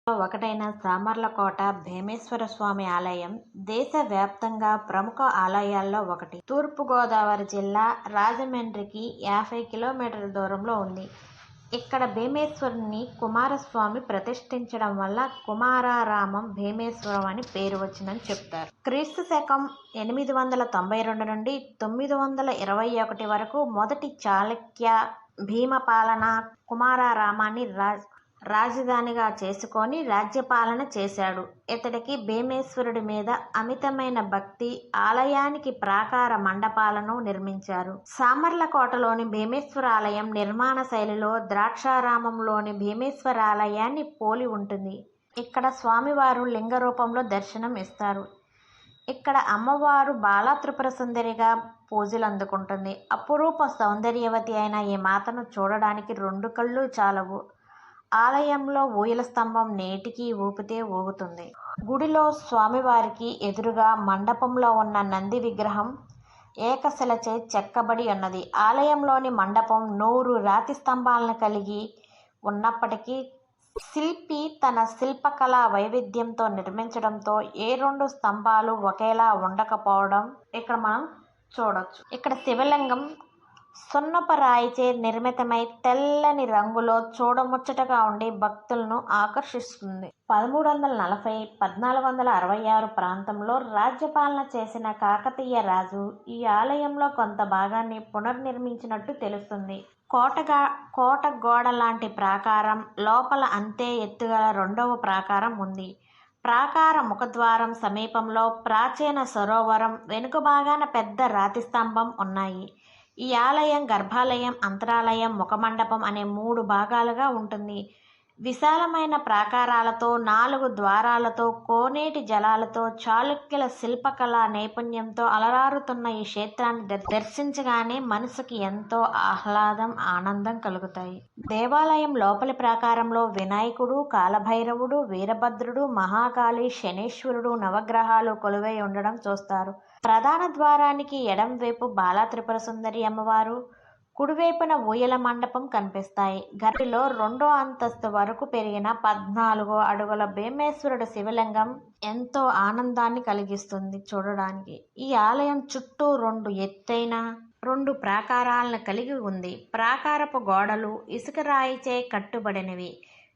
ఒకటైన సామర్లకోట భీమేశ్వర స్వామి ఆలయం దేశవ్యాప్తంగా ప్రముఖ ఆలయాల్లో ఒకటి. తూర్పుగోదావరి జిల్లా రాజమండ్రికి 50 కిలోమీటర్ల దూరంలో ఉంది. ఇక్కడ భీమేశ్వరుని కుమారస్వామి ప్రతిష్ఠించడం వల్ల కుమారారామం భీమేశ్వరం అని పేరు వచ్చిందని చెప్తారు. క్రీస్తు శకం 892 నుండి 921 వరకు మొదటి చాళుక్య భీమపాలన కుమారారామాన్ని రాజధానిగా చేసుకొని రాజ్యపాలన చేశాడు. ఇతడికి భీమేశ్వరుడి మీద అమితమైన భక్తి. ఆలయానికి ప్రాకార మండపాలను నిర్మించారు. సామర్లకోటలోని భీమేశ్వర ఆలయం నిర్మాణ శైలిలో ద్రాక్షారామంలోని భీమేశ్వర ఆలయాన్ని పోలి ఉంటుంది. ఇక్కడ స్వామివారు లింగ రూపంలో దర్శనం ఇస్తారు. ఇక్కడ అమ్మవారు బాలా త్రిపుర సుందరిగా పూజలు అందుకుంటుంది. అపురూప సౌందర్యవతి అయిన ఈ మాతను చూడడానికి 2 కళ్ళు చాలవు. ఆలయంలో ఊయల స్తంభం నేటికి ఊపితే ఊగుతుంది. గుడిలో స్వామివారికి ఎదురుగా మండపంలో ఉన్న నంది విగ్రహం ఏకశిలచే చెక్కబడి ఉన్నది. ఆలయంలోని మండపం 100 రాతి స్తంభాలను కలిగి ఉన్నప్పటికీ శిల్పి తన శిల్పకళా వైవిధ్యంతో నిర్మించడంతో ఏ 2 స్తంభాలు ఒకేలా ఉండకపోవడం ఇక్కడ మనం చూడొచ్చు. ఇక్కడ శివలింగం సున్నపరాయిచే నిర్మితమై తెల్లని రంగులో చూడముచ్చటగా ఉండి భక్తులను ఆకర్షిస్తుంది. 1340-1466 ప్రాంతంలో రాజ్యపాలన చేసిన కాకతీయ రాజు ఈ ఆలయంలో కొంత భాగాన్ని పునర్నిర్మించినట్టు తెలుస్తుంది. కోట గోడ లాంటి ప్రాకారం లోపల అంతే ఎత్తుగల 2వ ప్రాకారం ఉంది. ప్రాకార ముఖద్వారం సమీపంలో ప్రాచీన సరోవరం, వెనుక భాగాన పెద్ద రాతి స్తంభం ఉన్నాయి. ఈ ఆలయం గర్భాలయం, అంతరాలయం, ముఖమండపం అనే 3 భాగాలుగా ఉంటుంది. విశాలమైన ప్రాకారాలతో 4 ద్వారాలతో కోనేటి జలాలతో చాళుక్యుల శిల్పకళా నైపుణ్యంతో అలరారుతున్న ఈ క్షేత్రాన్ని దర్శించగానే మనసుకి ఎంతో ఆహ్లాదం, ఆనందం కలుగుతాయి. దేవాలయం లోపలి ప్రాకారంలో వినాయకుడు, కాలభైరవుడు, వీరభద్రుడు, మహాకాళి, శనీశ్వరుడు, నవగ్రహాలు కొలువై ఉండడం చూస్తారు. ప్రధాన ద్వారానికి ఎడంవైపు బాలా త్రిపుర సుందరి అమ్మవారు, కుడివైపున ఊయల మండపం కనిపిస్తాయి. గర్భగుడిలో 2వ అంతస్తు వరకు పెరిగిన 14 అడుగుల భీమేశ్వరుడు శివలింగం ఎంతో ఆనందాన్ని కలిగిస్తుంది చూడడానికి. ఈ ఆలయం చుట్టూ 2 ఎత్తైన 2 ప్రాకారాలను కలిగి ఉంది. ప్రాకారపు గోడలు ఇసుక రాయిచే కట్టుబడినవి.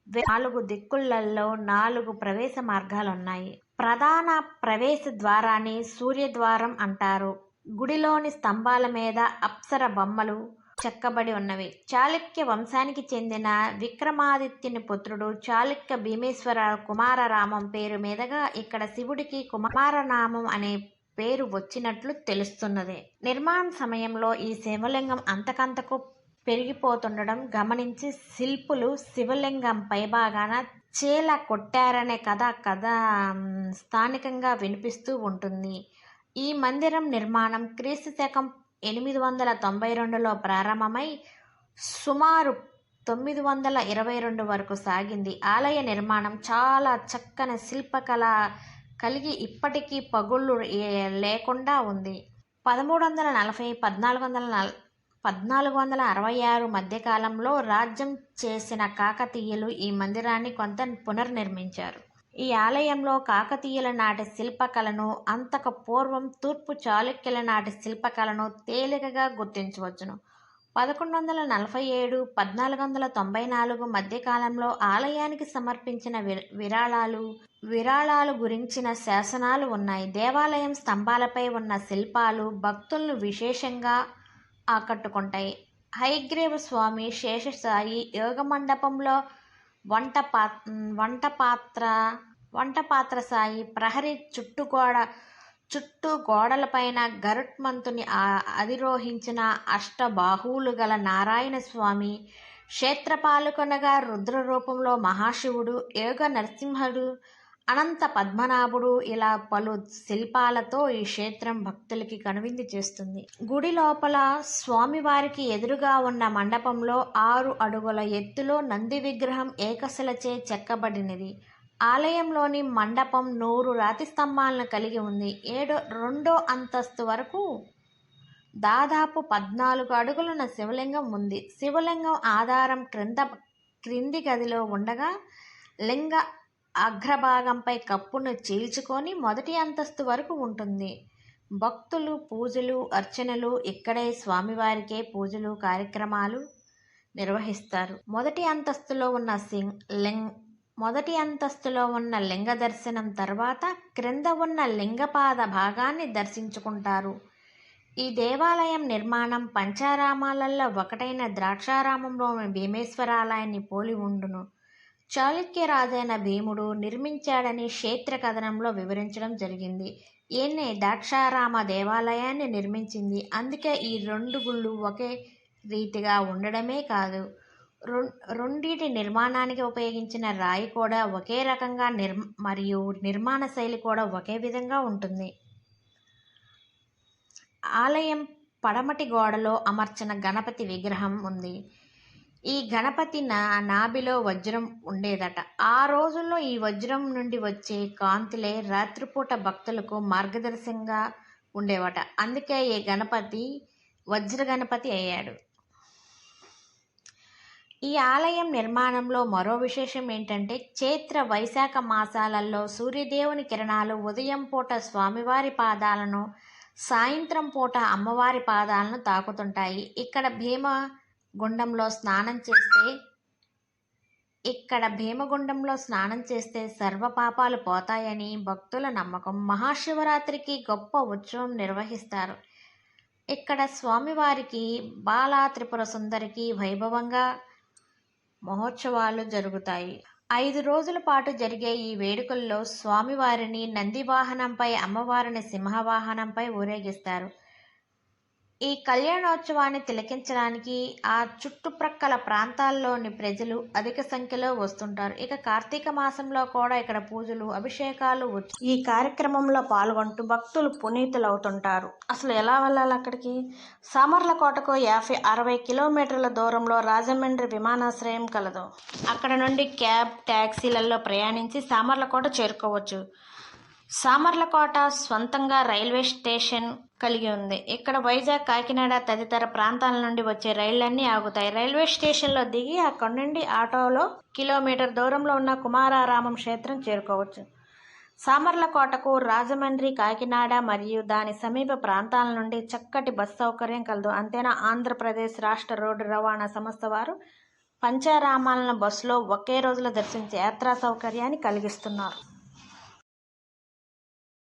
4 దిక్కులలో 4 ప్రవేశ మార్గాలున్నాయి. ప్రధాన ప్రవేశ ద్వారాన్ని సూర్యద్వారం అంటారు. గుడిలోని స్తంభాల మీద అప్సర బొమ్మలు చెక్కబడి ఉన్నవి. చాళుక్య వంశానికి చెందిన విక్రమాదిత్యుని పుత్రుడు చాళుక్య భీమేశ్వర కుమారరామం పేరు మీదుగా ఇక్కడ శివుడికి కుమారనామం అనే పేరు వచ్చినట్లు తెలుస్తున్నది. నిర్మాణ సమయంలో ఈ శివలింగం అంతకంతకు పెరిగిపోతుండడం గమనించి శిల్పులు శివలింగం పైభాగాన చీల కొట్టారనే కథ స్థానికంగా వినిపిస్తూ ఉంటుంది. ఈ మందిరం నిర్మాణం క్రీస్తు శకం 892లో ప్రారంభమై సుమారు 922 వరకు సాగింది. ఆలయ నిర్మాణం చాలా చక్కని శిల్పకళ కలిగి ఇప్పటికీ పగుళ్ళు లేకుండా ఉంది. 1340-1466 మధ్యకాలంలో రాజ్యం చేసిన కాకతీయులు ఈ మందిరాన్ని కొంత పునర్నిర్మించారు. ఈ ఆలయంలో కాకతీయుల నాటి శిల్పకళను, అంతకు పూర్వం తూర్పు చాళుక్యుల నాటి శిల్పకళను తేలికగా గుర్తించవచ్చును. 1147-1494 మధ్యకాలంలో ఆలయానికి సమర్పించిన విరాళాలు గురించిన శాసనాలు ఉన్నాయి. దేవాలయం స్తంభాలపై ఉన్న శిల్పాలు భక్తులను విశేషంగా ఆకట్టుకుంటాయి. హయగ్రీవ స్వామి, శేషసాయి, యోగ మండపంలో వంటపాత్ర సాయి, ప్రహరీ చుట్టూ గోడలపైన గరుత్మంతుని అధిరోహించిన అష్టబాహువులు గల నారాయణ స్వామి, క్షేత్రపాలకునగా రుద్ర రూపంలో మహాశివుడు, యోగ నరసింహుడు, అనంత పద్మనాభుడు ఇలా పలు శిల్పాలతో ఈ క్షేత్రం భక్తులకి కనువిందు చేస్తుంది. గుడి లోపల స్వామివారికి ఎదురుగా ఉన్న మండపంలో 6 అడుగుల ఎత్తులో నంది విగ్రహం ఏకశిలచే చెక్కబడినది. ఆలయంలోని మండపం 100 రాతి స్తంభాలను కలిగి ఉంది. 2వ అంతస్తు వరకు దాదాపు 14 అడుగులున్న శివలింగం ఉంది. శివలింగం ఆధారం క్రింది గదిలో ఉండగా అగ్రభాగంపై కప్పును చీల్చుకొని మొదటి అంతస్తు వరకు ఉంటుంది. భక్తులు పూజలు అర్చనలు ఇక్కడే స్వామివారికే పూజలు కార్యక్రమాలు నిర్వహిస్తారు. మొదటి అంతస్తులో ఉన్న లింగ దర్శనం తర్వాత క్రింద ఉన్న లింగపాద భాగాన్ని దర్శించుకుంటారు. ఈ దేవాలయం నిర్మాణం పంచారామాలలో ఒకటైన ద్రాక్షారామంలోని భీమేశ్వర ఆలయాన్ని పోలి ఉండును. చాళుక్య రాజైన భీముడు నిర్మించాడని క్షేత్ర కథనంలో వివరించడం జరిగింది. ఈయనే ద్రాక్షారామ దేవాలయాన్ని నిర్మించింది. అందుకే ఈ రెండు గుళ్ళు ఒకే రీతిగా ఉండడమే కాదు, రెండిటి నిర్మాణానికి ఉపయోగించిన రాయి కూడా ఒకే రకంగా మరియు నిర్మాణ శైలి కూడా ఒకే విధంగా ఉంటుంది. ఆలయం పడమటి గోడలో అమర్చిన గణపతి విగ్రహం ఉంది. ఈ గణపతి నాభిలో వజ్రం ఉండేదట. ఆ రోజుల్లో ఈ వజ్రం నుండి వచ్చే కాంతులే రాత్రిపూట భక్తులకు మార్గదర్శకంగా ఉండేవట. అందుకే ఈ గణపతి వజ్ర గణపతి అయ్యాడు. ఈ ఆలయం నిర్మాణంలో మరో విశేషం ఏంటంటే చైత్ర వైశాఖ మాసాలలో సూర్యదేవుని కిరణాలు ఉదయం పూట స్వామివారి పాదాలను, సాయంత్రం పూట అమ్మవారి పాదాలను తాకుతుంటాయి. ఇక్కడ భీమగుండంలో స్నానం చేస్తే సర్వ పాపాలు పోతాయని భక్తుల నమ్మకం. మహాశివరాత్రికి గొప్ప ఉత్సవం నిర్వహిస్తారు. ఇక్కడ స్వామివారికి బాలా త్రిపుర సుందరికి వైభవంగా మహోత్సవాలు జరుగుతాయి. 5 రోజుల పాటు జరిగే ఈ వేడుకల్లో స్వామివారిని నంది వాహనంపై, అమ్మవారిని సింహవాహనంపై ఊరేగిస్తారు. ఈ కళ్యాణోత్సవాన్ని తిలకించడానికి ఆ చుట్టుప్రక్కల ప్రాంతాల్లోని ప్రజలు అధిక సంఖ్యలో వస్తుంటారు. ఇక కార్తీక మాసంలో కూడా ఇక్కడ పూజలు, అభిషేకాలు ఈ కార్యక్రమంలో పాల్గొంటూ భక్తులు పునీతులవుతుంటారు. అసలు ఎలా వెళ్ళాలి అక్కడికి? సామర్లకోటకు 50-60 కిలోమీటర్ల దూరంలో రాజమండ్రి విమానాశ్రయం కలదు. అక్కడ నుండి క్యాబ్, ట్యాక్సీలలో ప్రయాణించి సామర్లకోట చేరుకోవచ్చు. సామర్లకోట స్వంతంగా రైల్వే స్టేషన్ కలిగి ఉంది. ఇక్కడ వైజాగ్, కాకినాడ తదితర ప్రాంతాల నుండి వచ్చే రైళ్లన్నీ ఆగుతాయి. రైల్వే స్టేషన్లో దిగి అక్కడి నుండి ఆటోలో కిలోమీటర్ దూరంలో ఉన్న కుమారారామం క్షేత్రం చేరుకోవచ్చు. సామర్లకోటకు రాజమండ్రి, కాకినాడ మరియు దాని సమీప ప్రాంతాల నుండి చక్కటి బస్ సౌకర్యం కలదు. అంతేనా, ఆంధ్రప్రదేశ్ రాష్ట్ర రోడ్డు రవాణా సంస్థ వారు పంచారామాలను బస్సులో ఒకే రోజులో దర్శించే యాత్రా సౌకర్యాన్ని కలిగిస్తున్నారు.